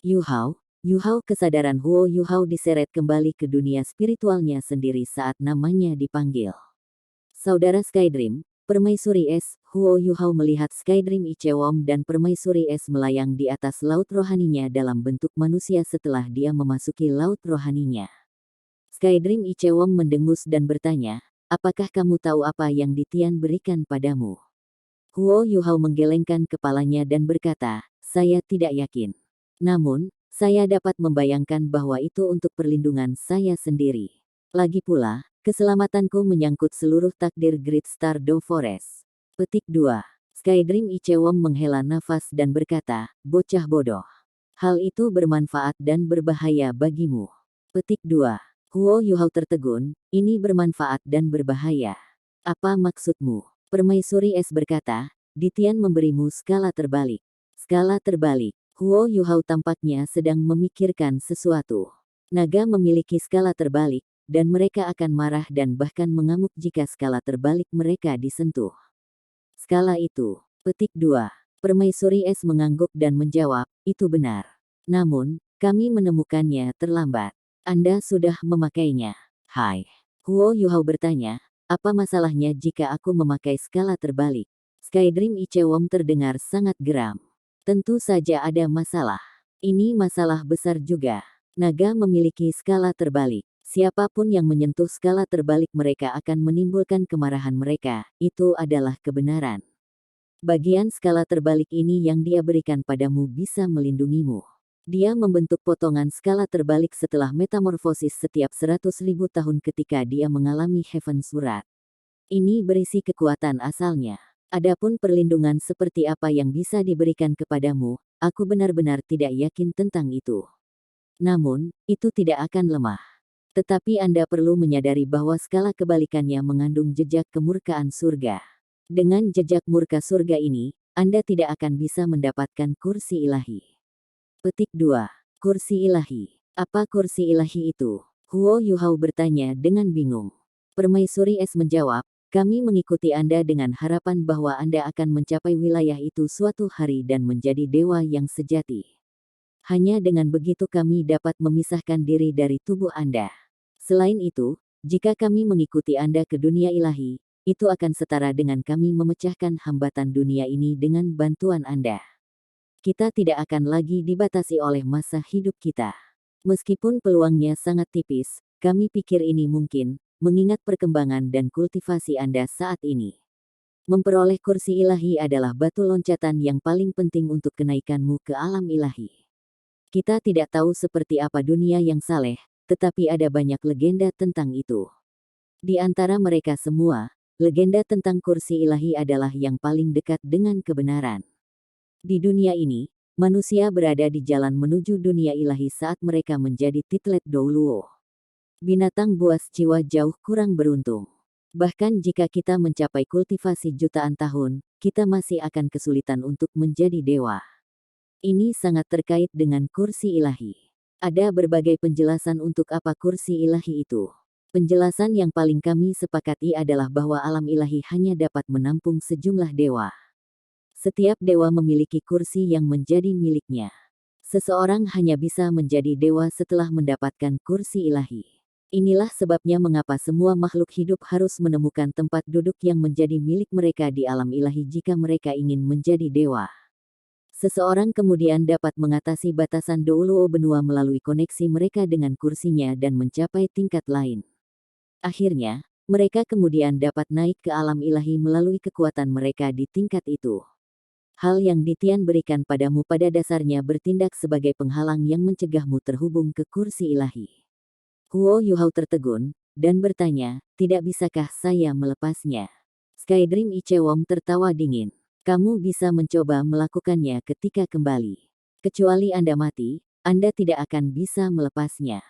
Yu Hao, kesadaran Huo Yu Hao diseret kembali ke dunia spiritualnya sendiri saat namanya dipanggil. Saudara Skydream, Permaisuri Es, Huo Yu Hao melihat Skydream Ichewom dan Permaisuri Es melayang di atas laut rohaninya dalam bentuk manusia setelah dia memasuki laut rohaninya. Skydream Ichewom mendengus dan bertanya, apakah kamu tahu apa yang Ditian berikan padamu? Huo Yu Hao menggelengkan kepalanya dan berkata, saya tidak yakin. Namun, saya dapat membayangkan bahwa itu untuk perlindungan saya sendiri. Lagi pula, keselamatanku menyangkut seluruh takdir Great Star Doe Forest. Petik 2. Skydream Ichewom menghela nafas dan berkata, bocah bodoh. Hal itu bermanfaat dan berbahaya bagimu. Petik 2. Huo Yu Hao tertegun, ini bermanfaat dan berbahaya. Apa maksudmu? Permaisuri Es berkata, Ditian memberimu skala terbalik. Skala terbalik. Huo Yu Hao tampaknya sedang memikirkan sesuatu. Naga memiliki skala terbalik, dan mereka akan marah dan bahkan mengamuk jika skala terbalik mereka disentuh. Skala itu. Petik 2. Permaisuri Es mengangguk dan menjawab, itu benar. Namun, kami menemukannya terlambat. Anda sudah memakainya. Hai. Huo Yu Hao bertanya, apa masalahnya jika aku memakai skala terbalik? Skydream Ichewom terdengar sangat geram. Tentu saja ada masalah. Ini masalah besar juga. Naga memiliki skala terbalik. Siapapun yang menyentuh skala terbalik mereka akan menimbulkan kemarahan mereka. Itu adalah kebenaran. Bagian skala terbalik ini yang dia berikan padamu bisa melindungimu. Dia membentuk potongan skala terbalik setelah metamorfosis setiap 100.000 tahun ketika dia mengalami Heaven Surat. Ini berisi kekuatan asalnya. Adapun perlindungan seperti apa yang bisa diberikan kepadamu, aku benar-benar tidak yakin tentang itu. Namun, itu tidak akan lemah. Tetapi Anda perlu menyadari bahwa skala kebalikannya mengandung jejak kemurkaan surga. Dengan jejak murka surga ini, Anda tidak akan bisa mendapatkan kursi ilahi. Petik 2. Kursi ilahi. Apa kursi ilahi itu? Huo Yu Hao bertanya dengan bingung. Permaisuri Es menjawab, kami mengikuti Anda dengan harapan bahwa Anda akan mencapai wilayah itu suatu hari dan menjadi dewa yang sejati. Hanya dengan begitu kami dapat memisahkan diri dari tubuh Anda. Selain itu, jika kami mengikuti Anda ke dunia ilahi, itu akan setara dengan kami memecahkan hambatan dunia ini dengan bantuan Anda. Kita tidak akan lagi dibatasi oleh masa hidup kita. Meskipun peluangnya sangat tipis, kami pikir ini mungkin, mengingat perkembangan dan kultivasi Anda saat ini. Memperoleh kursi ilahi adalah batu loncatan yang paling penting untuk kenaikanmu ke alam ilahi. Kita tidak tahu seperti apa dunia yang saleh, tetapi ada banyak legenda tentang itu. Di antara mereka semua, legenda tentang kursi ilahi adalah yang paling dekat dengan kebenaran. Di dunia ini, manusia berada di jalan menuju dunia ilahi saat mereka menjadi Titlet Douluo. Binatang buas jiwa jauh kurang beruntung. Bahkan jika kita mencapai kultivasi jutaan tahun, kita masih akan kesulitan untuk menjadi dewa. Ini sangat terkait dengan kursi ilahi. Ada berbagai penjelasan untuk apa kursi ilahi itu. Penjelasan yang paling kami sepakati adalah bahwa alam ilahi hanya dapat menampung sejumlah dewa. Setiap dewa memiliki kursi yang menjadi miliknya. Seseorang hanya bisa menjadi dewa setelah mendapatkan kursi ilahi. Inilah sebabnya mengapa semua makhluk hidup harus menemukan tempat duduk yang menjadi milik mereka di alam ilahi jika mereka ingin menjadi dewa. Seseorang kemudian dapat mengatasi batasan Douluo benua melalui koneksi mereka dengan kursinya dan mencapai tingkat lain. Akhirnya, mereka kemudian dapat naik ke alam ilahi melalui kekuatan mereka di tingkat itu. Hal yang Ditian berikan padamu pada dasarnya bertindak sebagai penghalang yang mencegahmu terhubung ke kursi ilahi. Huo Yu Hao tertegun, dan bertanya, tidak bisakah saya melepasnya? Skydream Ichewom tertawa dingin. Kamu bisa mencoba melakukannya ketika kembali. Kecuali Anda mati, Anda tidak akan bisa melepasnya.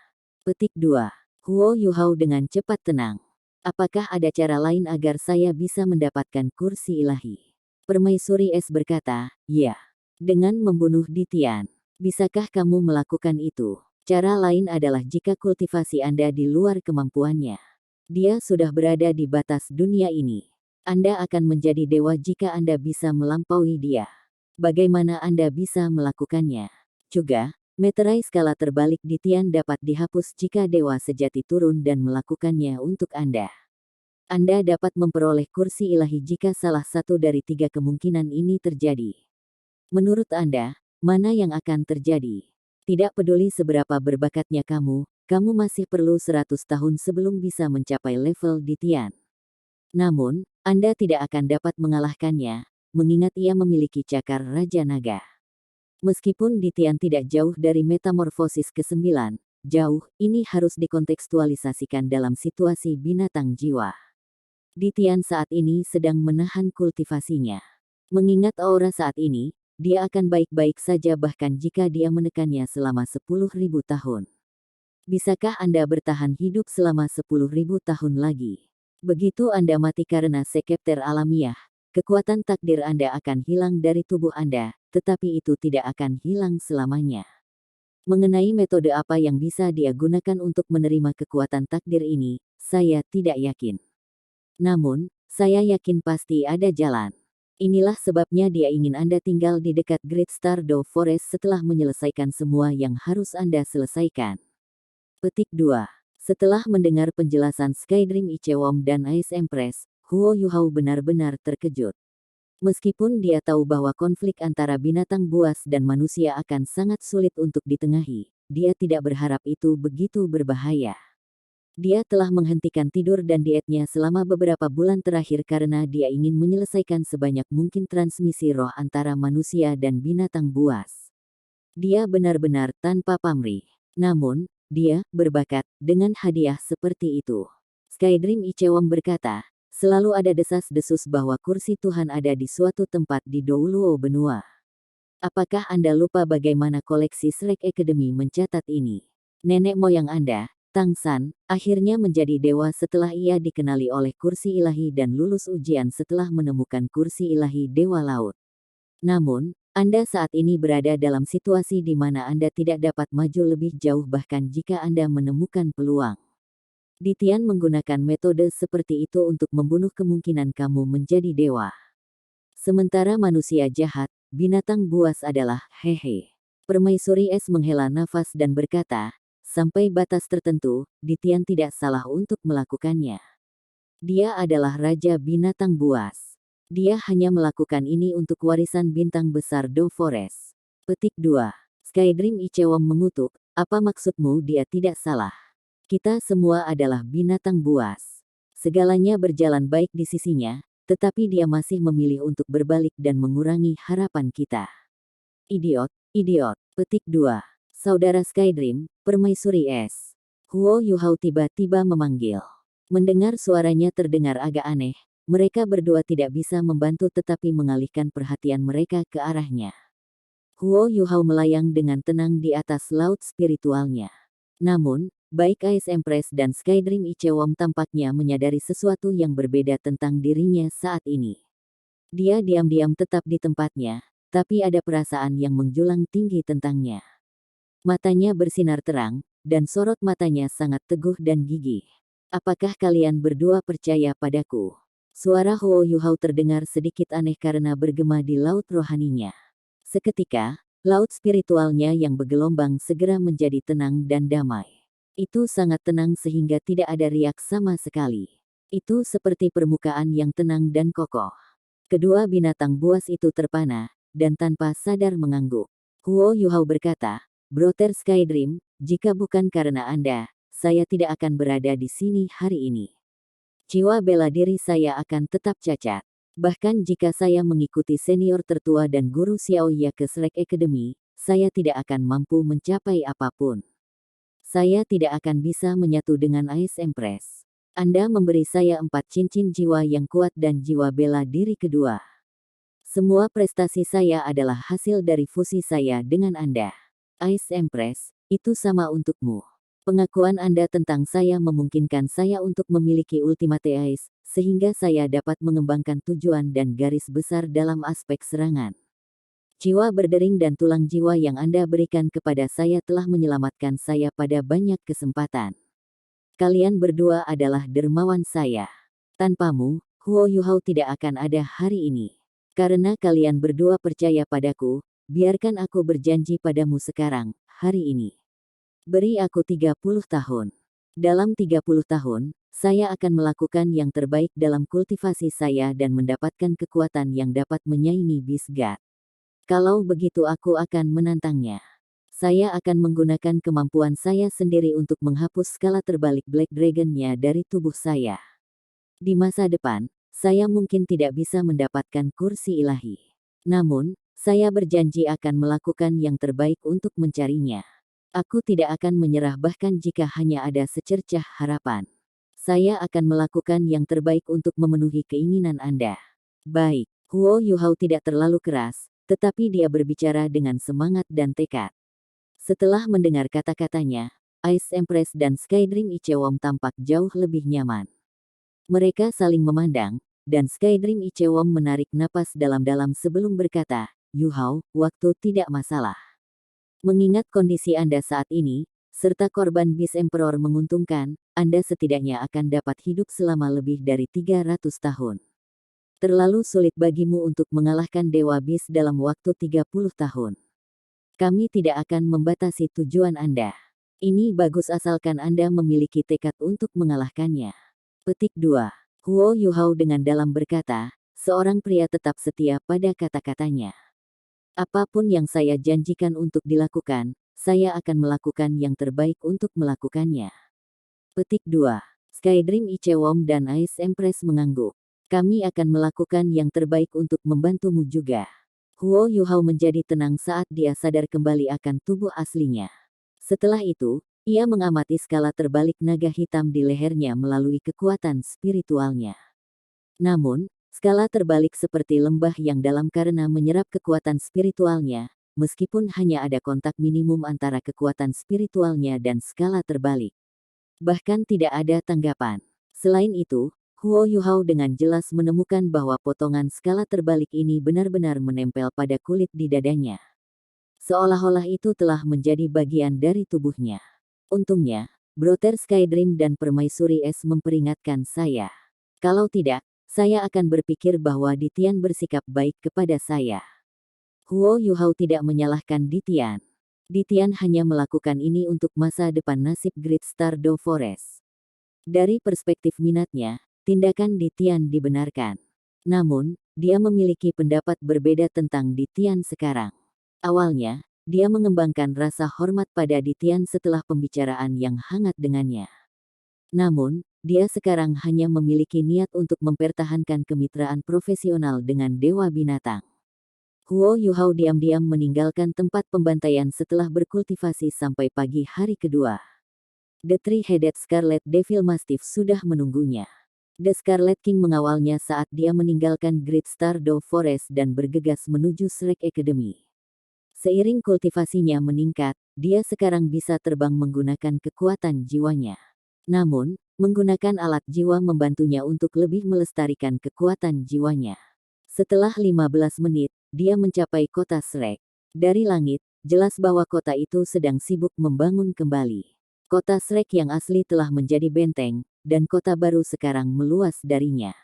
Petik 2. Huo Yu Hao dengan cepat tenang. Apakah ada cara lain agar saya bisa mendapatkan kursi ilahi? Permaisuri Es berkata, ya. Dengan membunuh Ditian. Bisakah kamu melakukan itu? Cara lain adalah jika kultivasi Anda di luar kemampuannya. Dia sudah berada di batas dunia ini. Anda akan menjadi dewa jika Anda bisa melampaui dia. Bagaimana Anda bisa melakukannya? Juga, Meterai skala terbalik di Tian dapat dihapus jika dewa sejati turun dan melakukannya untuk Anda. Anda dapat memperoleh kursi ilahi jika salah satu dari 3 kemungkinan ini terjadi. Menurut Anda, mana yang akan terjadi? Tidak peduli seberapa berbakatnya kamu masih perlu 100 tahun sebelum bisa mencapai level di Tian. Namun, Anda tidak akan dapat mengalahkannya, mengingat ia memiliki cakar Raja Naga. Meskipun Ditian tidak jauh dari metamorfosis ke-9, ini harus dikontekstualisasikan dalam situasi binatang jiwa. Ditian saat ini sedang menahan kultivasinya. Mengingat aura saat ini, dia akan baik-baik saja bahkan jika dia menekannya selama 10.000 tahun. Bisakah Anda bertahan hidup selama 10.000 tahun lagi? Begitu Anda mati karena sekepter alamiah, kekuatan takdir Anda akan hilang dari tubuh Anda, tetapi itu tidak akan hilang selamanya. Mengenai metode apa yang bisa dia gunakan untuk menerima kekuatan takdir ini, saya tidak yakin. Namun, saya yakin pasti ada jalan. Inilah sebabnya dia ingin Anda tinggal di dekat Great Stardew Forest setelah menyelesaikan semua yang harus Anda selesaikan. Petik 2. Setelah mendengar penjelasan Skydream Ichewom dan Ice Empress, Huo Yuhao benar-benar terkejut. Meskipun dia tahu bahwa konflik antara binatang buas dan manusia akan sangat sulit untuk ditengahi, dia tidak berharap itu begitu berbahaya. Dia telah menghentikan tidur dan dietnya selama beberapa bulan terakhir karena dia ingin menyelesaikan sebanyak mungkin transmisi roh antara manusia dan binatang buas. Dia benar-benar tanpa pamrih. Namun, dia berbakat dengan hadiah seperti itu. Skydream Ichewom berkata, selalu ada desas-desus bahwa kursi Tuhan ada di suatu tempat di Douluo benua. Apakah Anda lupa bagaimana koleksi Shrek Academy mencatat ini? Nenek moyang Anda, Tang San, akhirnya menjadi dewa setelah ia dikenali oleh kursi ilahi dan lulus ujian setelah menemukan kursi ilahi Dewa Laut. Namun, Anda saat ini berada dalam situasi di mana Anda tidak dapat maju lebih jauh bahkan jika Anda menemukan peluang. Ditian menggunakan metode seperti itu untuk membunuh kemungkinan kamu menjadi dewa. Sementara manusia jahat, binatang buas adalah hehe. Permaisuri Es menghela nafas dan berkata, sampai batas tertentu, Ditian tidak salah untuk melakukannya. Dia adalah raja binatang buas. Dia hanya melakukan ini untuk warisan bintang besar Dow Forest. Petik 2. Skydream Ichewom mengutuk, apa maksudmu dia tidak salah? Kita semua adalah binatang buas. Segalanya berjalan baik di sisinya, tetapi dia masih memilih untuk berbalik dan mengurangi harapan kita. Idiot, idiot. Petik 2. Saudara Skydream, Permaisuri Es. Huo Yuhao tiba-tiba memanggil. Mendengar suaranya terdengar agak aneh, mereka berdua tidak bisa membantu tetapi mengalihkan perhatian mereka ke arahnya. Huo Yuhao melayang dengan tenang di atas laut spiritualnya. Namun, baik Ice Empress dan Skydream Ichewom tampaknya menyadari sesuatu yang berbeda tentang dirinya saat ini. Dia diam-diam tetap di tempatnya, tapi ada perasaan yang menjulang tinggi tentangnya. Matanya bersinar terang, dan sorot matanya sangat teguh dan gigih. Apakah kalian berdua percaya padaku? Suara Huo Yuhao terdengar sedikit aneh karena bergema di laut rohaninya. Seketika, laut spiritualnya yang bergelombang segera menjadi tenang dan damai. Itu sangat tenang sehingga tidak ada riak sama sekali. Itu seperti permukaan yang tenang dan kokoh. Kedua binatang buas itu terpana, dan tanpa sadar mengangguk. Huo Yuhao berkata, Brother Skydream, jika bukan karena Anda, saya tidak akan berada di sini hari ini. Jiwa bela diri saya akan tetap cacat. Bahkan jika saya mengikuti senior tertua dan guru Xiaoya ke Shrek Academy, saya tidak akan mampu mencapai apapun. Saya tidak akan bisa menyatu dengan Ice Empress. Anda memberi saya 4 cincin jiwa yang kuat dan jiwa bela diri kedua. Semua prestasi saya adalah hasil dari fusi saya dengan Anda. Ice Empress, itu sama untukmu. Pengakuan Anda tentang saya memungkinkan saya untuk memiliki Ultimate Ice, sehingga saya dapat mengembangkan tujuan dan garis besar dalam aspek serangan. Jiwa berdering dan tulang jiwa yang Anda berikan kepada saya telah menyelamatkan saya pada banyak kesempatan. Kalian berdua adalah dermawan saya. Tanpamu, Huo Yuhao tidak akan ada hari ini. Karena kalian berdua percaya padaku, biarkan aku berjanji padamu sekarang, hari ini. Beri aku 30 tahun. Dalam 30 tahun, saya akan melakukan yang terbaik dalam kultivasi saya dan mendapatkan kekuatan yang dapat menyaingi Beast God. Kalau begitu aku akan menantangnya. Saya akan menggunakan kemampuan saya sendiri untuk menghapus skala terbalik Black Dragon-nya dari tubuh saya. Di masa depan, saya mungkin tidak bisa mendapatkan kursi ilahi. Namun, saya berjanji akan melakukan yang terbaik untuk mencarinya. Aku tidak akan menyerah bahkan jika hanya ada secercah harapan. Saya akan melakukan yang terbaik untuk memenuhi keinginan Anda. Baik, Huo Yuhao tidak terlalu keras, tetapi dia berbicara dengan semangat dan tekad. Setelah mendengar kata-katanya, Ice Empress dan Skydream Ichewom tampak jauh lebih nyaman. Mereka saling memandang, dan Skydream Ichewom menarik napas dalam-dalam sebelum berkata, Yuhao, waktu tidak masalah. Mengingat kondisi Anda saat ini, serta korban Beast Emperor menguntungkan, Anda setidaknya akan dapat hidup selama lebih dari 300 tahun. Terlalu sulit bagimu untuk mengalahkan Dewa Beast dalam waktu 30 tahun. Kami tidak akan membatasi tujuan Anda. Ini bagus asalkan Anda memiliki tekad untuk mengalahkannya. Petik 2. Huo Yuhao dengan dalam berkata, seorang pria tetap setia pada kata-katanya. Apapun yang saya janjikan untuk dilakukan, saya akan melakukan yang terbaik untuk melakukannya. Petik 2. Skydream Ichewom dan Ice Empress mengangguk. Kami akan melakukan yang terbaik untuk membantumu juga. Huo Yuhao menjadi tenang saat dia sadar kembali akan tubuh aslinya. Setelah itu, ia mengamati skala terbalik naga hitam di lehernya melalui kekuatan spiritualnya. Namun, skala terbalik seperti lembah yang dalam karena menyerap kekuatan spiritualnya, meskipun hanya ada kontak minimum antara kekuatan spiritualnya dan skala terbalik. Bahkan tidak ada tanggapan. Selain itu, Huo Yuhao dengan jelas menemukan bahwa potongan skala terbalik ini benar-benar menempel pada kulit di dadanya. Seolah-olah itu telah menjadi bagian dari tubuhnya. Untungnya, Brother Skydream dan Permaisuri Es memperingatkan saya. Kalau tidak, saya akan berpikir bahwa Ditian bersikap baik kepada saya. Huo Yuhao tidak menyalahkan Ditian. Ditian hanya melakukan ini untuk masa depan nasib Great Stardew Forest. Dari perspektif minatnya, tindakan Ditian dibenarkan. Namun, dia memiliki pendapat berbeda tentang Ditian sekarang. Awalnya, dia mengembangkan rasa hormat pada Ditian setelah pembicaraan yang hangat dengannya. Namun, dia sekarang hanya memiliki niat untuk mempertahankan kemitraan profesional dengan Dewa Binatang. Huo Yuhao diam-diam meninggalkan tempat pembantaian setelah berkultivasi sampai pagi hari kedua. The Three-Headed Scarlet Devil Mastiff sudah menunggunya. The Scarlet King mengawalnya saat dia meninggalkan Great Stardew Forest dan bergegas menuju Shrek Academy. Seiring kultivasinya meningkat, dia sekarang bisa terbang menggunakan kekuatan jiwanya. Namun, menggunakan alat jiwa membantunya untuk lebih melestarikan kekuatan jiwanya. Setelah 15 menit, dia mencapai kota Shrek. Dari langit, jelas bahwa kota itu sedang sibuk membangun kembali. Kota Shrek yang asli telah menjadi benteng, dan kota baru sekarang meluas darinya.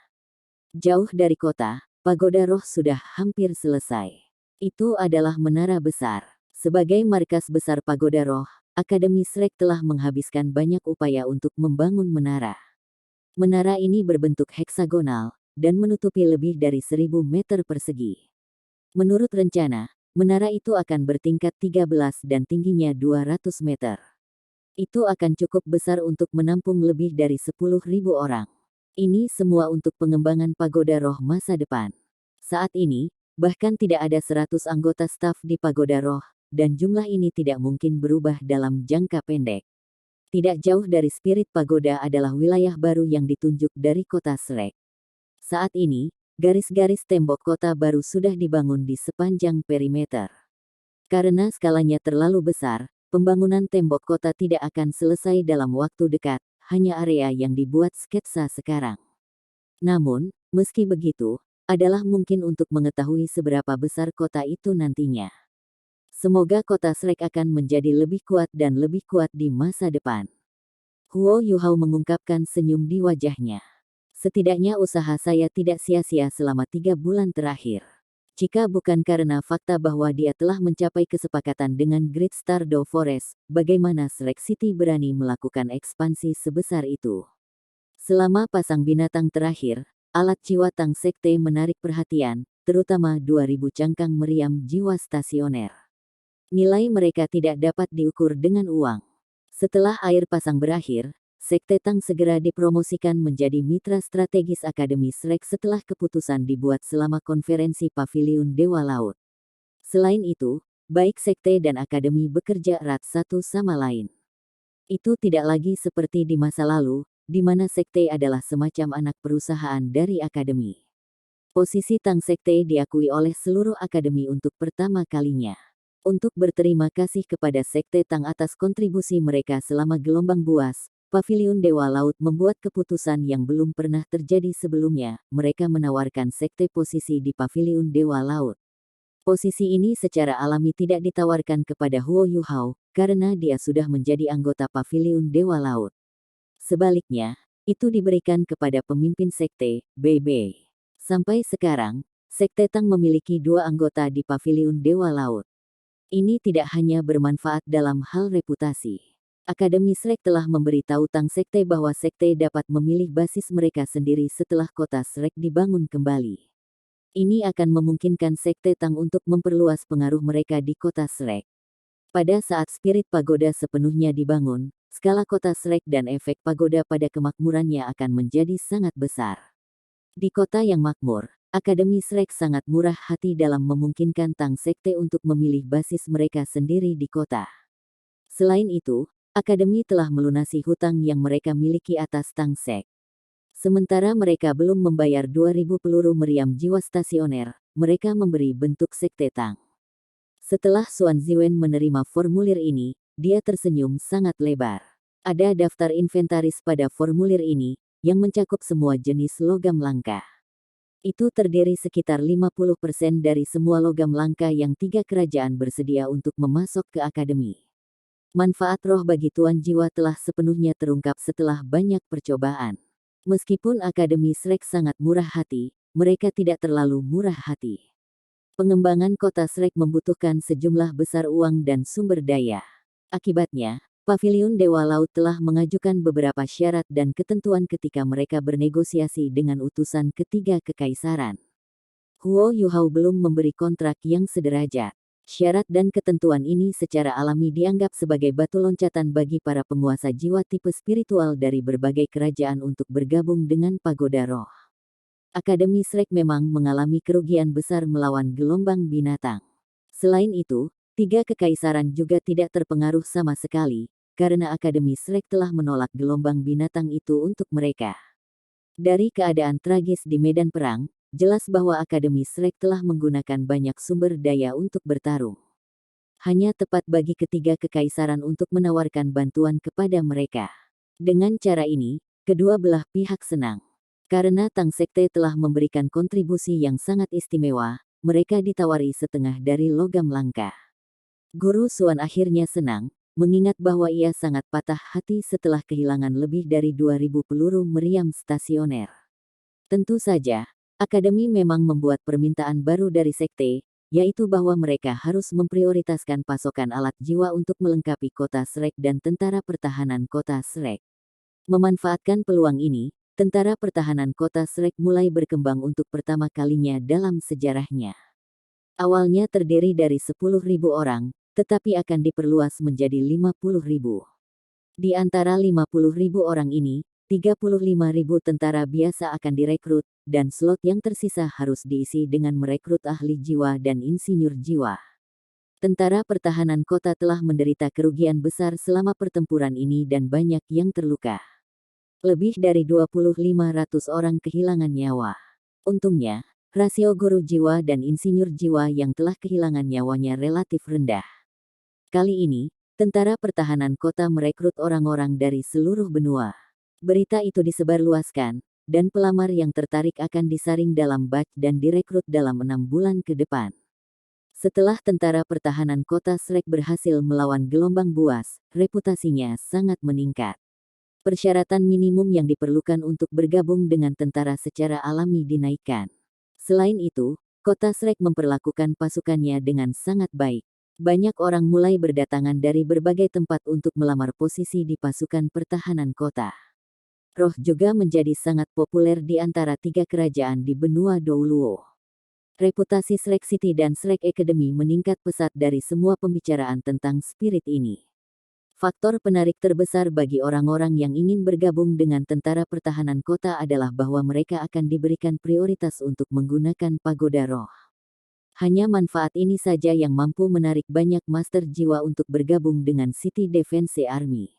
Jauh dari kota, pagoda roh sudah hampir selesai. Itu adalah menara besar. Sebagai markas besar pagoda roh, Akademi Shrek telah menghabiskan banyak upaya untuk membangun menara. Menara ini berbentuk heksagonal, dan menutupi lebih dari 1000 meter persegi. Menurut rencana, menara itu akan bertingkat 13 dan tingginya 200 meter. Itu akan cukup besar untuk menampung lebih dari 10.000 orang. Ini semua untuk pengembangan pagoda roh masa depan. Saat ini, bahkan tidak ada 100 anggota staf di pagoda roh, dan jumlah ini tidak mungkin berubah dalam jangka pendek. Tidak jauh dari Spirit Pagoda adalah wilayah baru yang ditunjuk dari kota Shrek. Saat ini, garis-garis tembok kota baru sudah dibangun di sepanjang perimeter. Karena skalanya terlalu besar, pembangunan tembok kota tidak akan selesai dalam waktu dekat, hanya area yang dibuat sketsa sekarang. Namun, meski begitu, adalah mungkin untuk mengetahui seberapa besar kota itu nantinya. Semoga kota Shrek akan menjadi lebih kuat dan lebih kuat di masa depan. Huo Yuhao mengungkapkan senyum di wajahnya. Setidaknya usaha saya tidak sia-sia selama 3 bulan terakhir. Jika bukan karena fakta bahwa dia telah mencapai kesepakatan dengan Great Stardew Forest, bagaimana Shrek City berani melakukan ekspansi sebesar itu? Selama pasang binatang terakhir, alat jiwa Tang Sekte menarik perhatian, terutama 2000 cangkang meriam jiwa stasioner. Nilai mereka tidak dapat diukur dengan uang. Setelah air pasang berakhir, Sekte Tang segera dipromosikan menjadi mitra strategis Akademi Shrek setelah keputusan dibuat selama konferensi Paviliun Dewa Laut. Selain itu, baik Sekte dan Akademi bekerja erat satu sama lain. Itu tidak lagi seperti di masa lalu, di mana Sekte adalah semacam anak perusahaan dari Akademi. Posisi Tang Sekte diakui oleh seluruh Akademi untuk pertama kalinya. Untuk berterima kasih kepada Sekte Tang atas kontribusi mereka selama gelombang buas, Paviliun Dewa Laut membuat keputusan yang belum pernah terjadi sebelumnya. Mereka menawarkan Sekte posisi di Paviliun Dewa Laut. Posisi ini secara alami tidak ditawarkan kepada Huo Yuhao, karena dia sudah menjadi anggota Paviliun Dewa Laut. Sebaliknya, itu diberikan kepada pemimpin Sekte, BB. Sampai sekarang, Sekte Tang memiliki 2 anggota di Paviliun Dewa Laut. Ini tidak hanya bermanfaat dalam hal reputasi. Akademi Shrek telah memberitahu Tang Sekte bahwa Sekte dapat memilih basis mereka sendiri setelah kota Shrek dibangun kembali. Ini akan memungkinkan Sekte Tang untuk memperluas pengaruh mereka di kota Shrek. Pada saat Spirit Pagoda sepenuhnya dibangun, skala kota Shrek dan efek pagoda pada kemakmurannya akan menjadi sangat besar. Di kota yang makmur, Akademi Shrek sangat murah hati dalam memungkinkan Tang Sekte untuk memilih basis mereka sendiri di kota. Selain itu, Akademi telah melunasi hutang yang mereka miliki atas Tang Sek. Sementara mereka belum membayar 2000 peluru meriam jiwa stasioner, mereka memberi bentuk Sekte Tang. Setelah Xuan Ziwen menerima formulir ini, dia tersenyum sangat lebar. Ada daftar inventaris pada formulir ini, yang mencakup semua jenis logam langka. Itu terdiri sekitar 50% dari semua logam langka yang 3 kerajaan bersedia untuk memasok ke Akademi. Manfaat roh bagi Tuan Jiwa telah sepenuhnya terungkap setelah banyak percobaan. Meskipun Akademi Shrek sangat murah hati, mereka tidak terlalu murah hati. Pengembangan kota Shrek membutuhkan sejumlah besar uang dan sumber daya. Akibatnya, Paviliun Dewa Laut telah mengajukan beberapa syarat dan ketentuan ketika mereka bernegosiasi dengan utusan ketiga kekaisaran. Huo Yuhao belum memberi kontrak yang sederajat. Syarat dan ketentuan ini secara alami dianggap sebagai batu loncatan bagi para penguasa jiwa tipe spiritual dari berbagai kerajaan untuk bergabung dengan Pagoda Roh. Akademi Shrek memang mengalami kerugian besar melawan gelombang binatang. Selain itu, 3 kekaisaran juga tidak terpengaruh sama sekali, karena Akademi Shrek telah menolak gelombang binatang itu untuk mereka. Dari keadaan tragis di medan perang, jelas bahwa Akademi Shrek telah menggunakan banyak sumber daya untuk bertarung. Hanya tepat bagi ketiga kekaisaran untuk menawarkan bantuan kepada mereka. Dengan cara ini, kedua belah pihak senang. Karena Tang Sekte telah memberikan kontribusi yang sangat istimewa, mereka ditawari setengah dari logam langka. Guru Xuan akhirnya senang, mengingat bahwa ia sangat patah hati setelah kehilangan lebih dari 2000 peluru meriam stasioner. Tentu saja, Akademi memang membuat permintaan baru dari Sekte, yaitu bahwa mereka harus memprioritaskan pasokan alat jiwa untuk melengkapi kota Shrek dan tentara pertahanan kota Shrek. Memanfaatkan peluang ini, tentara pertahanan kota Shrek mulai berkembang untuk pertama kalinya dalam sejarahnya. Awalnya terdiri dari 10.000 orang, tetapi akan diperluas menjadi 50.000. Di antara 50.000 orang ini, 35.000 tentara biasa akan direkrut, dan slot yang tersisa harus diisi dengan merekrut ahli jiwa dan insinyur jiwa. Tentara pertahanan kota telah menderita kerugian besar selama pertempuran ini dan banyak yang terluka. Lebih dari 2.500 orang kehilangan nyawa. Untungnya, rasio guru jiwa dan insinyur jiwa yang telah kehilangan nyawanya relatif rendah. Kali ini, tentara pertahanan kota merekrut orang-orang dari seluruh benua. Berita itu disebarluaskan, dan pelamar yang tertarik akan disaring dalam batch dan direkrut dalam 6 bulan ke depan. Setelah tentara pertahanan kota Shrek berhasil melawan gelombang buas, reputasinya sangat meningkat. Persyaratan minimum yang diperlukan untuk bergabung dengan tentara secara alami dinaikkan. Selain itu, kota Shrek memperlakukan pasukannya dengan sangat baik. Banyak orang mulai berdatangan dari berbagai tempat untuk melamar posisi di pasukan pertahanan kota. Roh juga menjadi sangat populer di antara 3 kerajaan di benua Douluo. Reputasi Shrek City dan Shrek Academy meningkat pesat dari semua pembicaraan tentang spirit ini. Faktor penarik terbesar bagi orang-orang yang ingin bergabung dengan tentara pertahanan kota adalah bahwa mereka akan diberikan prioritas untuk menggunakan pagoda roh. Hanya manfaat ini saja yang mampu menarik banyak master jiwa untuk bergabung dengan City Defense Army.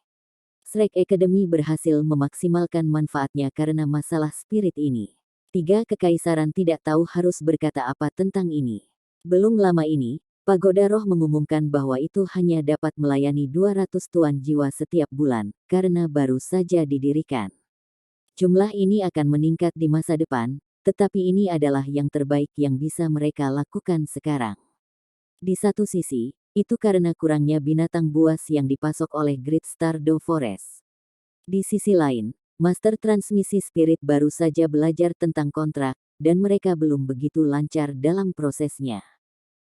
Shrek Academy berhasil memaksimalkan manfaatnya karena masalah spirit ini. 3 kekaisaran tidak tahu harus berkata apa tentang ini. Belum lama ini, Pagoda Roh mengumumkan bahwa itu hanya dapat melayani 200 tuan jiwa setiap bulan, karena baru saja didirikan. Jumlah ini akan meningkat di masa depan, tetapi ini adalah yang terbaik yang bisa mereka lakukan sekarang. Di satu sisi, itu karena kurangnya binatang buas yang dipasok oleh Great Stardew Forest. Di sisi lain, Master Transmisi Spirit baru saja belajar tentang kontrak, dan mereka belum begitu lancar dalam prosesnya.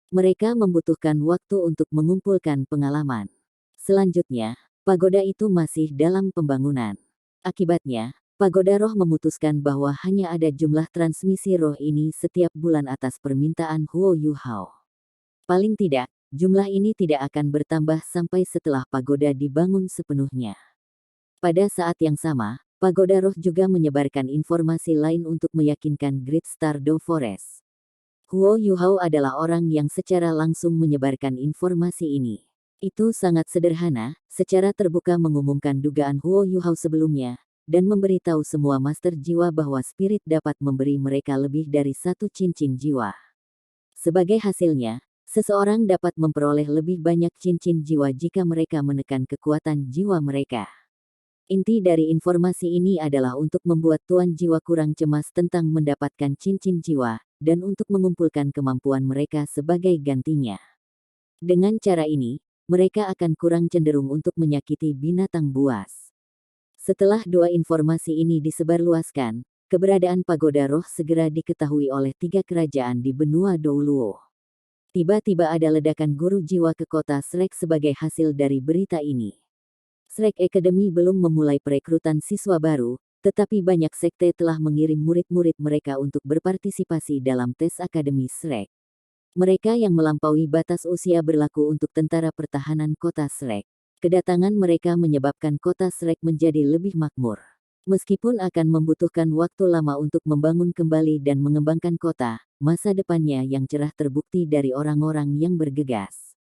Mereka membutuhkan waktu untuk mengumpulkan pengalaman. Selanjutnya, pagoda itu masih dalam pembangunan. Akibatnya, Pagoda Roh memutuskan bahwa hanya ada jumlah transmisi roh ini setiap bulan atas permintaan Huo Yuhao. Paling tidak, jumlah ini tidak akan bertambah sampai setelah pagoda dibangun sepenuhnya. Pada saat yang sama, Pagoda Roh juga menyebarkan informasi lain untuk meyakinkan Great Stardew Forest. Huo Yuhao adalah orang yang secara langsung menyebarkan informasi ini. Itu sangat sederhana, secara terbuka mengumumkan dugaan Huo Yuhao sebelumnya, dan memberitahu semua master jiwa bahwa spirit dapat memberi mereka lebih dari 1 cincin jiwa. Sebagai hasilnya, seseorang dapat memperoleh lebih banyak cincin jiwa jika mereka menekan kekuatan jiwa mereka. Inti dari informasi ini adalah untuk membuat tuan jiwa kurang cemas tentang mendapatkan cincin jiwa, dan untuk mengumpulkan kemampuan mereka sebagai gantinya. Dengan cara ini, mereka akan kurang cenderung untuk menyakiti binatang buas. Setelah 2 informasi ini disebarluaskan, keberadaan Pagoda Roh segera diketahui oleh 3 kerajaan di benua Douluo. Tiba-tiba ada ledakan guru jiwa ke kota Shrek sebagai hasil dari berita ini. Shrek Academy belum memulai perekrutan siswa baru, tetapi banyak sekte telah mengirim murid-murid mereka untuk berpartisipasi dalam tes Akademi Shrek. Mereka yang melampaui batas usia berlaku untuk tentara pertahanan kota Shrek. Kedatangan mereka menyebabkan kota Shrek menjadi lebih makmur. Meskipun akan membutuhkan waktu lama untuk membangun kembali dan mengembangkan kota, masa depannya yang cerah terbukti dari orang-orang yang bergegas.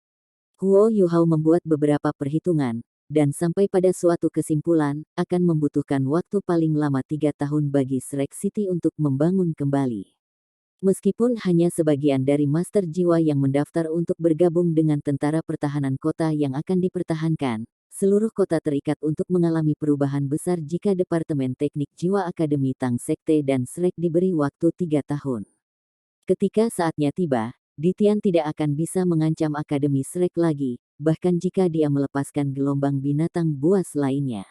Huo Yuhao membuat beberapa perhitungan, dan sampai pada suatu kesimpulan, akan membutuhkan waktu paling lama 3 tahun bagi Shrek City untuk membangun kembali. Meskipun hanya sebagian dari master jiwa yang mendaftar untuk bergabung dengan tentara pertahanan kota yang akan dipertahankan, seluruh kota terikat untuk mengalami perubahan besar jika Departemen Teknik Jiwa Akademi Tang Sekte dan Shrek diberi waktu 3 tahun. Ketika saatnya tiba, Ditian tidak akan bisa mengancam Akademi Shrek lagi, bahkan jika dia melepaskan gelombang binatang buas lainnya.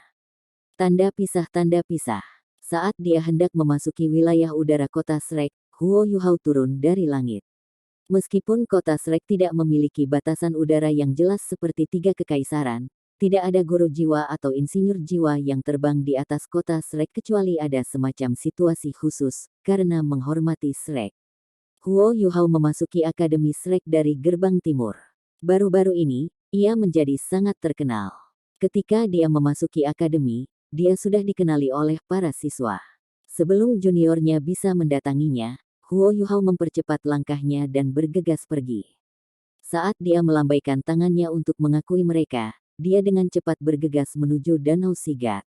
Tanda pisah. Saat dia hendak memasuki wilayah udara kota Shrek, Huo Yuhao turun dari langit. Meskipun kota Shrek tidak memiliki batasan udara yang jelas seperti 3 kekaisaran, tidak ada guru jiwa atau insinyur jiwa yang terbang di atas kota Shrek kecuali ada semacam situasi khusus, karena menghormati Shrek. Huo Yuhao memasuki Akademi Shrek dari gerbang timur. Baru-baru ini, ia menjadi sangat terkenal. Ketika dia memasuki akademi, dia sudah dikenali oleh para siswa. Sebelum juniornya bisa mendatanginya, Huo Yuhao mempercepat langkahnya dan bergegas pergi. Saat dia melambaikan tangannya untuk mengakui mereka, dia dengan cepat bergegas menuju Danau Sigat.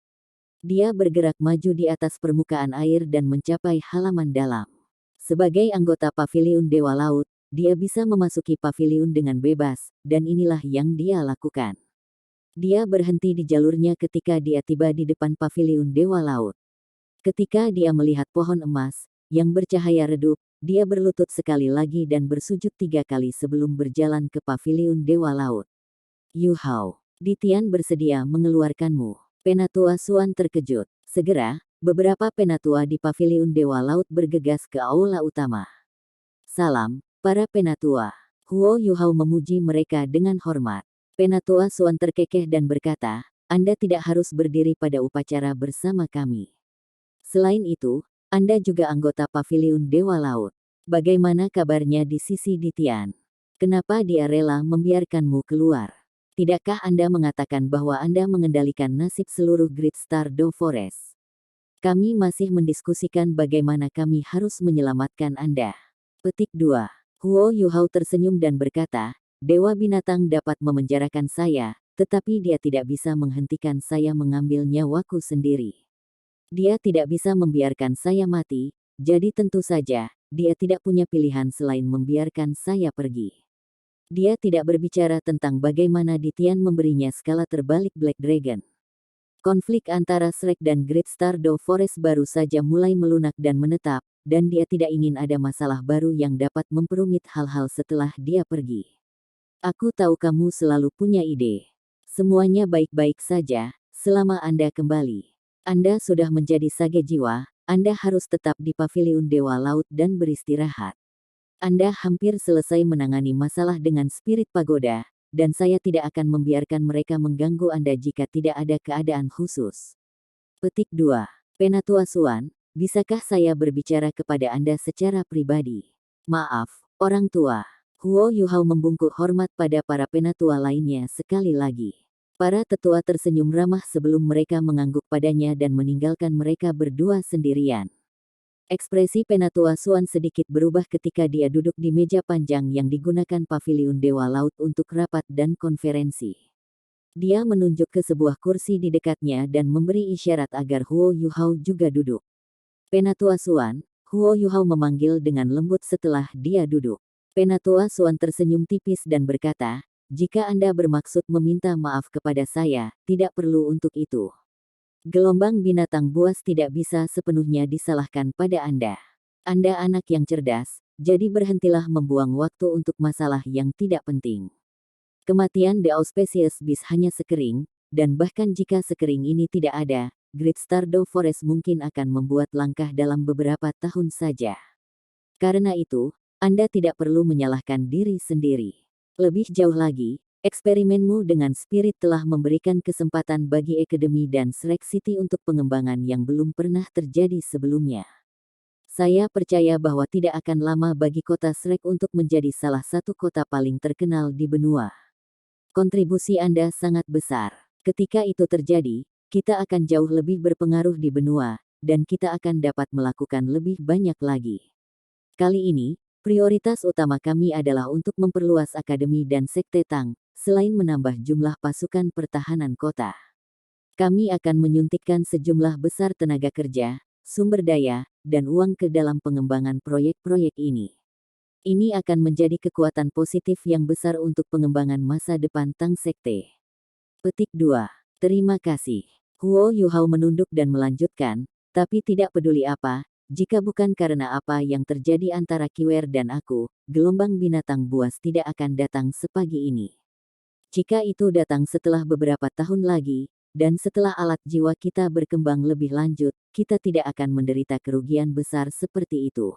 Dia bergerak maju di atas permukaan air dan mencapai halaman dalam. Sebagai anggota Paviliun Dewa Laut, dia bisa memasuki paviliun dengan bebas, dan inilah yang dia lakukan. Dia berhenti di jalurnya ketika dia tiba di depan Paviliun Dewa Laut. Ketika dia melihat pohon emas, yang bercahaya redup, dia berlutut sekali lagi dan bersujud 3 kali sebelum berjalan ke Paviliun Dewa Laut. Yuhao, Ditian bersedia mengeluarkanmu. Penatua Suan terkejut. Segera, beberapa penatua di Paviliun Dewa Laut bergegas ke aula utama. Salam, para penatua. Huo Yuhao memuji mereka dengan hormat. Penatua Suan terkekeh dan berkata, Anda tidak harus berdiri pada upacara bersama kami. Selain itu, Anda juga anggota Paviliun Dewa Laut. Bagaimana kabarnya di sisi Ditian? Kenapa dia rela membiarkanmu keluar? Tidakkah Anda mengatakan bahwa Anda mengendalikan nasib seluruh Great Stardew Forest? Kami masih mendiskusikan bagaimana kami harus menyelamatkan Anda. Petik 2. Huo Yuhao tersenyum dan berkata, Dewa Binatang dapat memenjarakan saya, tetapi dia tidak bisa menghentikan saya mengambil nyawaku sendiri. Dia tidak bisa membiarkan saya mati, jadi tentu saja, dia tidak punya pilihan selain membiarkan saya pergi. Dia tidak berbicara tentang bagaimana Ditian memberinya skala terbalik Black Dragon. Konflik antara Shrek dan Great Stardew Forest baru saja mulai melunak dan menetap, dan dia tidak ingin ada masalah baru yang dapat memperumit hal-hal setelah dia pergi. Aku tahu kamu selalu punya ide. Semuanya baik-baik saja, selama Anda kembali. Anda sudah menjadi sage jiwa, Anda harus tetap di Paviliun Dewa Laut dan beristirahat. Anda hampir selesai menangani masalah dengan spirit pagoda, dan saya tidak akan membiarkan mereka mengganggu Anda jika tidak ada keadaan khusus. Petik 2. Penatua Suan, bisakah saya berbicara kepada Anda secara pribadi? Maaf, orang tua. Huo Yuhao membungkuk hormat pada para penatua lainnya sekali lagi. Para tetua tersenyum ramah sebelum mereka mengangguk padanya dan meninggalkan mereka berdua sendirian. Ekspresi penatua Suan sedikit berubah ketika dia duduk di meja panjang yang digunakan Paviliun Dewa Laut untuk rapat dan konferensi. Dia menunjuk ke sebuah kursi di dekatnya dan memberi isyarat agar Huo Yuhao juga duduk. Penatua Suan, Huo Yuhao memanggil dengan lembut setelah dia duduk. Penatua Suan tersenyum tipis dan berkata, jika Anda bermaksud meminta maaf kepada saya, tidak perlu untuk itu. Gelombang binatang buas tidak bisa sepenuhnya disalahkan pada Anda. Anda anak yang cerdas, jadi berhentilah membuang waktu untuk masalah yang tidak penting. Kematian The Auspicious Beast hanya sekering, dan bahkan jika sekering ini tidak ada, Great Stardew Forest mungkin akan membuat langkah dalam beberapa tahun saja. Karena itu, Anda tidak perlu menyalahkan diri sendiri. Lebih jauh lagi, eksperimenmu dengan spirit telah memberikan kesempatan bagi Academy dan Shrek City untuk pengembangan yang belum pernah terjadi sebelumnya. Saya percaya bahwa tidak akan lama bagi kota Shrek untuk menjadi salah satu kota paling terkenal di benua. Kontribusi Anda sangat besar. Ketika itu terjadi, kita akan jauh lebih berpengaruh di benua, dan kita akan dapat melakukan lebih banyak lagi. Kali ini, prioritas utama kami adalah untuk memperluas akademi dan sekte Tang, selain menambah jumlah pasukan pertahanan kota. Kami akan menyuntikkan sejumlah besar tenaga kerja, sumber daya, dan uang ke dalam pengembangan proyek-proyek ini. Ini akan menjadi kekuatan positif yang besar untuk pengembangan masa depan Tang Sekte. Petik 2. Terima kasih. Huo Yuhao menunduk dan melanjutkan, tapi tidak peduli apa, jika bukan karena apa yang terjadi antara Kiwer dan aku, gelombang binatang buas tidak akan datang sepagi ini. Jika itu datang setelah beberapa tahun lagi, dan setelah alat jiwa kita berkembang lebih lanjut, kita tidak akan menderita kerugian besar seperti itu.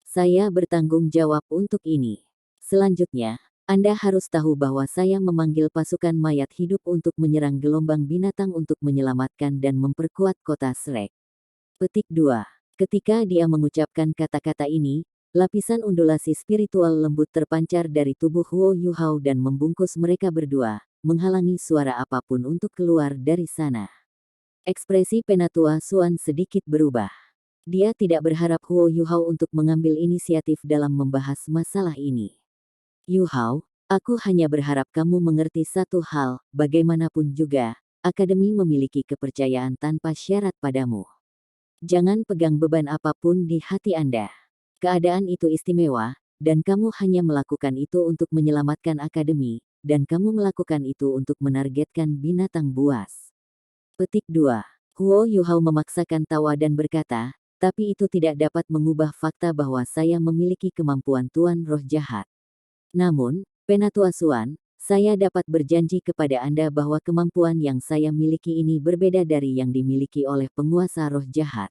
Saya bertanggung jawab untuk ini. Selanjutnya, Anda harus tahu bahwa saya memanggil pasukan mayat hidup untuk menyerang gelombang binatang untuk menyelamatkan dan memperkuat kota Shrek. Petik 2. Ketika dia mengucapkan kata-kata ini, lapisan undulasi spiritual lembut terpancar dari tubuh Huo Yuhao dan membungkus mereka berdua, menghalangi suara apapun untuk keluar dari sana. Ekspresi penatua Suan sedikit berubah. Dia tidak berharap Huo Yuhao untuk mengambil inisiatif dalam membahas masalah ini. Yuhao, aku hanya berharap kamu mengerti satu hal, bagaimanapun juga, Akademi memiliki kepercayaan tanpa syarat padamu. Jangan pegang beban apapun di hati Anda. Keadaan itu istimewa, dan kamu hanya melakukan itu untuk menyelamatkan Akademi, dan kamu melakukan itu untuk menargetkan binatang buas. Petik 2. Huo Yuhao memaksakan tawa dan berkata, tapi itu tidak dapat mengubah fakta bahwa saya memiliki kemampuan Tuan Roh Jahat. Namun, Penatua Suan, saya dapat berjanji kepada Anda bahwa kemampuan yang saya miliki ini berbeda dari yang dimiliki oleh penguasa roh jahat.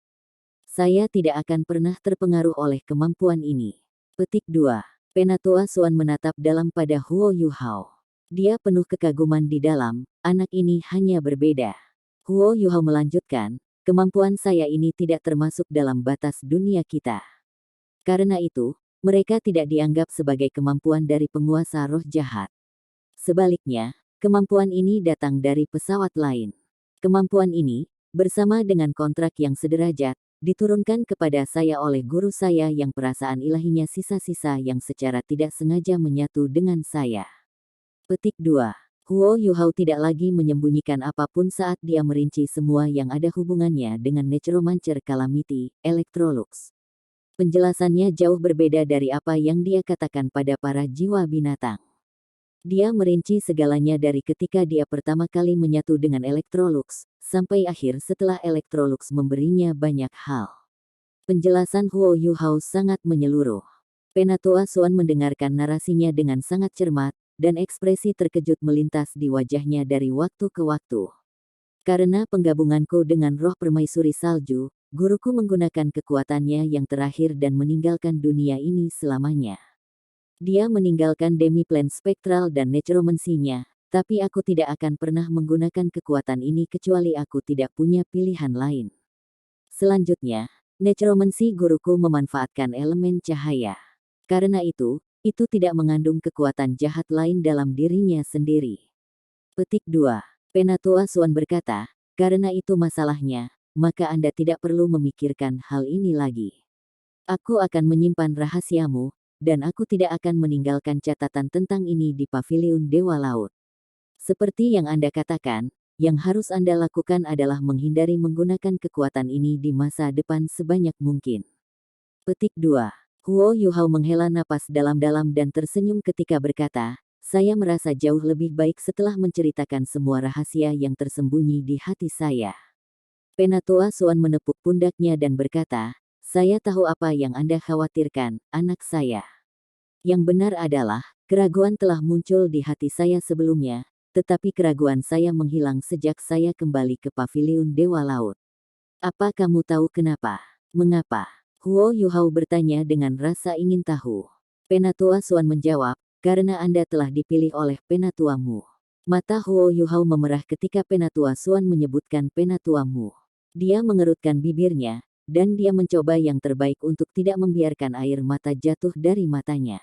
Saya tidak akan pernah terpengaruh oleh kemampuan ini. Petik 2. Penatua Xuan menatap dalam pada Huo Yuhao. Dia penuh kekaguman di dalam, anak ini hanya berbeda. Huo Yuhao melanjutkan, kemampuan saya ini tidak termasuk dalam batas dunia kita. Karena itu, mereka tidak dianggap sebagai kemampuan dari penguasa roh jahat. Sebaliknya, kemampuan ini datang dari pesawat lain. Kemampuan ini, bersama dengan kontrak yang sederajat, diturunkan kepada saya oleh guru saya yang perasaan ilahinya sisa-sisa yang secara tidak sengaja menyatu dengan saya. Petik 2. Huo Yuhao tidak lagi menyembunyikan apapun saat dia merinci semua yang ada hubungannya dengan Necromancer Calamity, Electrolux. Penjelasannya jauh berbeda dari apa yang dia katakan pada para jiwa binatang. Dia merinci segalanya dari ketika dia pertama kali menyatu dengan Electrolux, sampai akhir setelah Electrolux memberinya banyak hal. Penjelasan Huo Yuhao sangat menyeluruh. Penatua Xuan mendengarkan narasinya dengan sangat cermat, dan ekspresi terkejut melintas di wajahnya dari waktu ke waktu. Karena penggabunganku dengan roh permaisuri salju, guruku menggunakan kekuatannya yang terakhir dan meninggalkan dunia ini selamanya. Dia meninggalkan Demiplan Spektral dan Necromancy-nya, tapi aku tidak akan pernah menggunakan kekuatan ini kecuali aku tidak punya pilihan lain. Selanjutnya, Necromancy guruku memanfaatkan elemen cahaya. Karena itu tidak mengandung kekuatan jahat lain dalam dirinya sendiri. Petik 2. Penatua Xuan berkata, karena itu masalahnya, maka Anda tidak perlu memikirkan hal ini lagi. Aku akan menyimpan rahasiamu, dan aku tidak akan meninggalkan catatan tentang ini di Paviliun Dewa Laut. Seperti yang Anda katakan, yang harus Anda lakukan adalah menghindari menggunakan kekuatan ini di masa depan sebanyak mungkin. Petik 2. Huo Yuhao menghela napas dalam-dalam dan tersenyum ketika berkata, saya merasa jauh lebih baik setelah menceritakan semua rahasia yang tersembunyi di hati saya. Penatua Xuan menepuk pundaknya dan berkata, saya tahu apa yang Anda khawatirkan, anak saya. Yang benar adalah, keraguan telah muncul di hati saya sebelumnya, tetapi keraguan saya menghilang sejak saya kembali ke Paviliun Dewa Laut. Apa kamu tahu kenapa? Mengapa? Huo Yuhao bertanya dengan rasa ingin tahu. Penatua Xuan menjawab, karena Anda telah dipilih oleh penatuamu. Mata Huo Yuhao memerah ketika Penatua Xuan menyebutkan penatuamu. Dia mengerutkan bibirnya, dan dia mencoba yang terbaik untuk tidak membiarkan air mata jatuh dari matanya.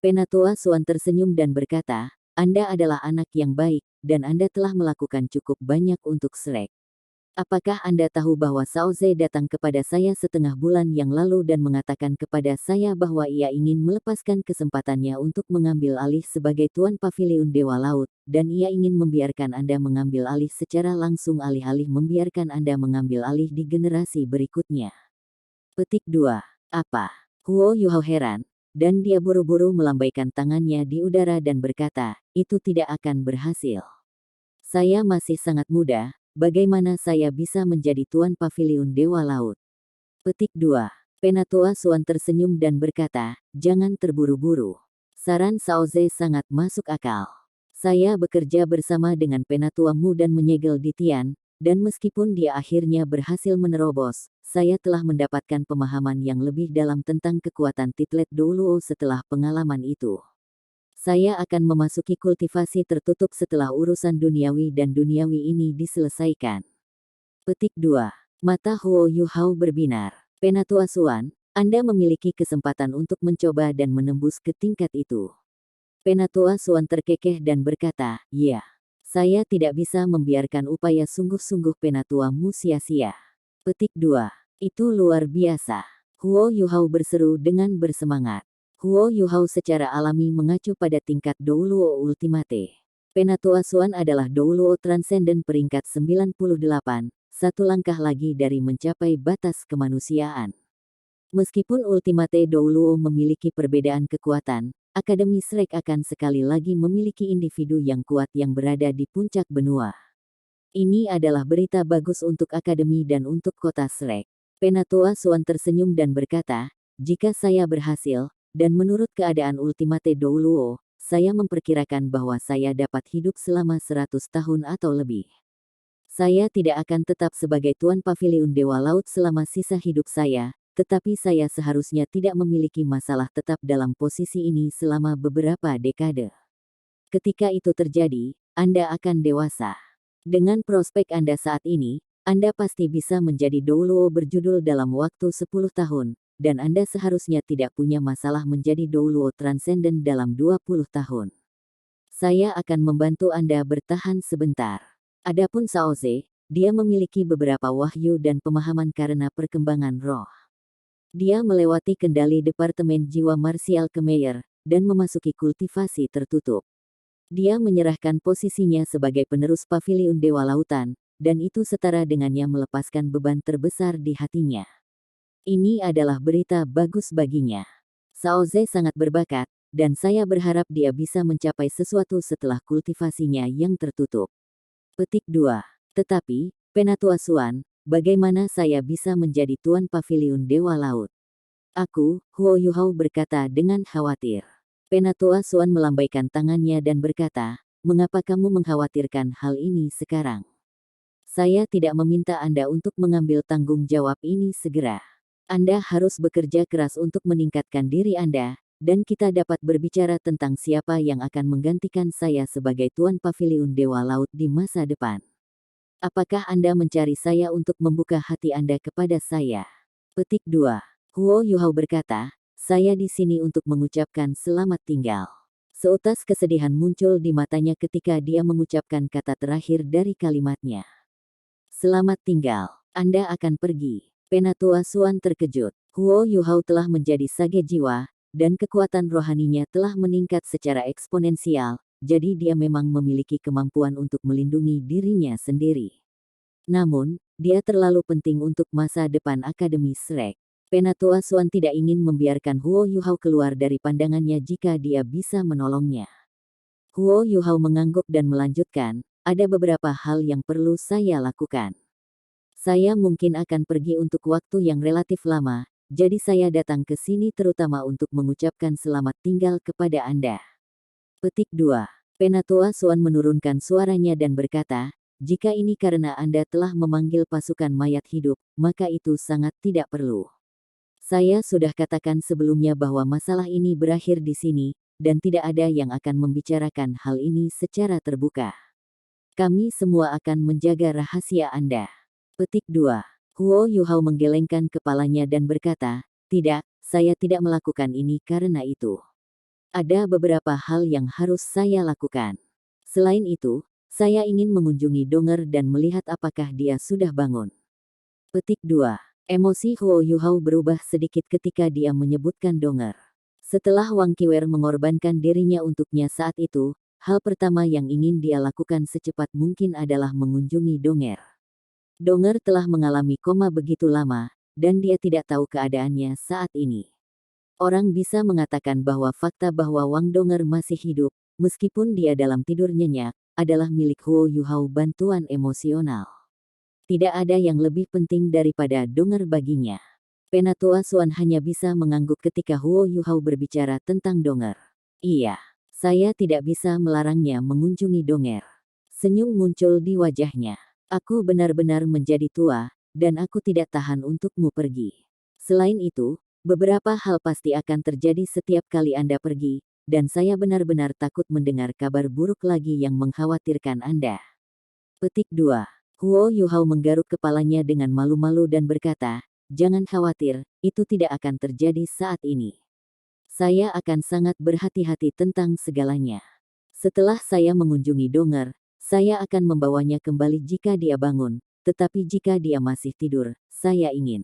Penatua Xuan tersenyum dan berkata, Anda adalah anak yang baik, dan Anda telah melakukan cukup banyak untuk Shrek. Apakah Anda tahu bahwa Cao Ze datang kepada saya setengah bulan yang lalu dan mengatakan kepada saya bahwa ia ingin melepaskan kesempatannya untuk mengambil alih sebagai Tuan Paviliun Dewa Laut, dan ia ingin membiarkan Anda mengambil alih secara langsung alih-alih membiarkan Anda mengambil alih di generasi berikutnya. Petik 2. Apa? Huo Yuhao heran, dan dia buru-buru melambaikan tangannya di udara dan berkata, itu tidak akan berhasil. Saya masih sangat muda. Bagaimana saya bisa menjadi Tuan Paviliun Dewa Laut? Petik 2. Penatua Xuan tersenyum dan berkata, jangan terburu-buru. Saran Cao Ze sangat masuk akal. Saya bekerja bersama dengan penatuamu dan menyegel di Tian, dan meskipun dia akhirnya berhasil menerobos, saya telah mendapatkan pemahaman yang lebih dalam tentang kekuatan Titlet Douluo setelah pengalaman itu. Saya akan memasuki kultivasi tertutup setelah urusan duniawi dan duniawi ini diselesaikan. Petik 2. Mata Huo Yuhao berbinar. Penatua Xuan, Anda memiliki kesempatan untuk mencoba dan menembus ke tingkat itu. Penatua Xuan terkekeh dan berkata, ya. Saya tidak bisa membiarkan upaya sungguh-sungguh penatuamu sia-sia. Petik 2. Itu luar biasa. Huo Yuhao berseru dengan bersemangat. Huo Yuhao secara alami mengacu pada tingkat Douluo Ultimate. Penatua Xuan adalah Douluo Transcendent peringkat 98, satu langkah lagi dari mencapai batas kemanusiaan. Meskipun Ultimate Douluo memiliki perbedaan kekuatan, Akademi Shrek akan sekali lagi memiliki individu yang kuat yang berada di puncak benua. Ini adalah berita bagus untuk Akademi dan untuk kota Shrek. Penatua Xuan tersenyum dan berkata, jika saya berhasil, dan menurut keadaan Ultimate Douluo, saya memperkirakan bahwa saya dapat hidup selama 100 tahun atau lebih. Saya tidak akan tetap sebagai Tuan Paviliun Dewa Laut selama sisa hidup saya, tetapi saya seharusnya tidak memiliki masalah tetap dalam posisi ini selama beberapa dekade. Ketika itu terjadi, Anda akan dewasa. Dengan prospek Anda saat ini, Anda pasti bisa menjadi douluo berjudul dalam waktu 10 tahun, dan Anda seharusnya tidak punya masalah menjadi douluo transenden dalam 20 tahun. Saya akan membantu Anda bertahan sebentar. Adapun Saoze, dia memiliki beberapa wahyu dan pemahaman karena perkembangan roh. Dia melewati kendali Departemen Jiwa Marsial ke Meyer, dan memasuki kultivasi tertutup. Dia menyerahkan posisinya sebagai penerus Paviliun Dewa Lautan, dan itu setara dengannya melepaskan beban terbesar di hatinya. Ini adalah berita bagus baginya. Saoze sangat berbakat, dan saya berharap dia bisa mencapai sesuatu setelah kultivasinya yang tertutup. Petik 2. Tetapi, Penatua Suan, bagaimana saya bisa menjadi Tuan Paviliun Dewa Laut? Aku, Huo Yuhao berkata dengan khawatir. Penatua Suan melambaikan tangannya dan berkata, mengapa kamu mengkhawatirkan hal ini sekarang? Saya tidak meminta Anda untuk mengambil tanggung jawab ini segera. Anda harus bekerja keras untuk meningkatkan diri Anda, dan kita dapat berbicara tentang siapa yang akan menggantikan saya sebagai Tuan Paviliun Dewa Laut di masa depan. Apakah Anda mencari saya untuk membuka hati Anda kepada saya? Petik 2. Huo Yuhao berkata, saya di sini untuk mengucapkan selamat tinggal. Seutas kesedihan muncul di matanya ketika dia mengucapkan kata terakhir dari kalimatnya. Selamat tinggal, Anda akan pergi. Penatua Suan terkejut. Huo Yuhao telah menjadi sage jiwa, dan kekuatan rohaninya telah meningkat secara eksponensial, jadi dia memang memiliki kemampuan untuk melindungi dirinya sendiri. Namun, dia terlalu penting untuk masa depan Akademi Shrek. Penatua Suan tidak ingin membiarkan Huo Yuhao keluar dari pandangannya jika dia bisa menolongnya. Huo Yuhao mengangguk dan melanjutkan, ada beberapa hal yang perlu saya lakukan. Saya mungkin akan pergi untuk waktu yang relatif lama, jadi saya datang ke sini terutama untuk mengucapkan selamat tinggal kepada Anda. Petik 2. Penatua Suan menurunkan suaranya dan berkata, jika ini karena Anda telah memanggil pasukan mayat hidup, maka itu sangat tidak perlu. Saya sudah katakan sebelumnya bahwa masalah ini berakhir di sini, dan tidak ada yang akan membicarakan hal ini secara terbuka. Kami semua akan menjaga rahasia Anda. Petik 2. Huo Yuhao menggelengkan kepalanya dan berkata, tidak, saya tidak melakukan ini karena itu. Ada beberapa hal yang harus saya lakukan. Selain itu, saya ingin mengunjungi Donger dan melihat apakah dia sudah bangun. Petik 2. Emosi Huo Yuhao berubah sedikit ketika dia menyebutkan Donger. Setelah Wang Qiwer mengorbankan dirinya untuknya saat itu, hal pertama yang ingin dia lakukan secepat mungkin adalah mengunjungi Donger. Donger telah mengalami koma begitu lama, dan dia tidak tahu keadaannya saat ini. Orang bisa mengatakan bahwa fakta bahwa Wang Donger masih hidup, meskipun dia dalam tidur nyenyak, adalah milik Huo Yuhao bantuan emosional. Tidak ada yang lebih penting daripada Donger baginya. Penatua Suan hanya bisa mengangguk ketika Huo Yuhao berbicara tentang Donger. Iya, saya tidak bisa melarangnya mengunjungi Donger. Senyum muncul di wajahnya. Aku benar-benar menjadi tua, dan aku tidak tahan untukmu pergi. Selain itu, beberapa hal pasti akan terjadi setiap kali Anda pergi, dan saya benar-benar takut mendengar kabar buruk lagi yang mengkhawatirkan Anda. Petik 2. Huo Yuhao menggaruk kepalanya dengan malu-malu dan berkata, jangan khawatir, itu tidak akan terjadi saat ini. Saya akan sangat berhati-hati tentang segalanya. Setelah saya mengunjungi Donger, saya akan membawanya kembali jika dia bangun, tetapi jika dia masih tidur, saya ingin